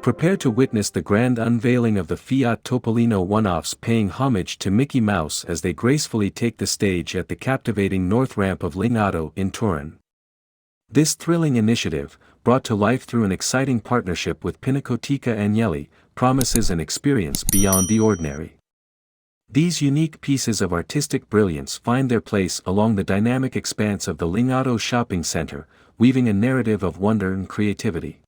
Prepare to witness the grand unveiling of the Fiat Topolino one-offs paying homage to Mickey Mouse as they gracefully take the stage at the captivating North Ramp of Lingotto in Turin. This thrilling initiative, brought to life through an exciting partnership with Pinacoteca Agnelli, promises an experience beyond the ordinary. These unique pieces of artistic brilliance find their place along the dynamic expanse of the Lingotto shopping center, weaving a narrative of wonder and creativity.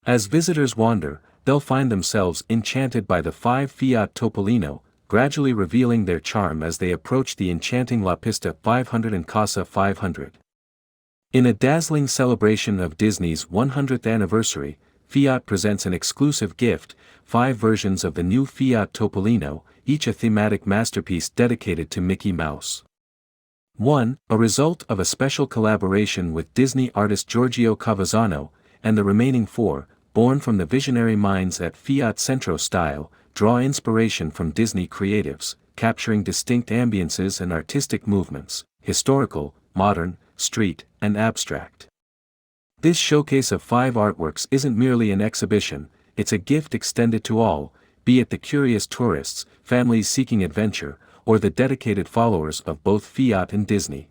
As visitors wander, they'll find themselves enchanted by the 5 Fiat Topolino, gradually revealing their charm as they approach the enchanting La Pista 500 and Casa 500. In a dazzling celebration of Disney's 100th anniversary, Fiat presents an exclusive gift, 5 versions of the new Fiat Topolino, each a thematic masterpiece dedicated to Mickey Mouse. 1. A result of a special collaboration with Disney artist Giorgio Cavazzano, and the remaining 4, born from the visionary minds at FIAT Centro Stile, draw inspiration from Disney creatives, capturing distinct ambiances and artistic movements, historical, modern, street, and abstract. This showcase of 5 artworks isn't merely an exhibition, it's a gift extended to all, be it the curious tourists, families seeking adventure, or the dedicated followers of both Fiat and Disney.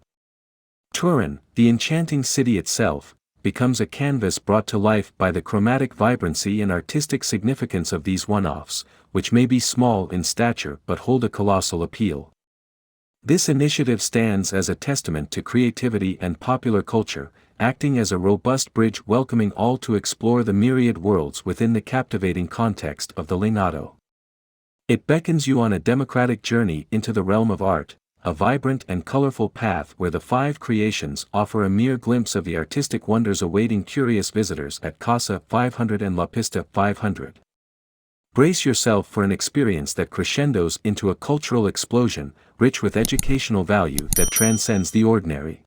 Turin, the enchanting city itself, becomes a canvas brought to life by the chromatic vibrancy and artistic significance of these one-offs, which may be small in stature but hold a colossal appeal. This initiative stands as a testament to creativity and popular culture, acting as a robust bridge welcoming all to explore the myriad worlds within the captivating context of the Lingotto. It beckons you on a democratic journey into the realm of art, a vibrant and colorful path where the 5 creations offer a mere glimpse of the artistic wonders awaiting curious visitors at Casa 500 and La Pista 500. Brace yourself for an experience that crescendos into a cultural explosion, rich with educational value that transcends the ordinary.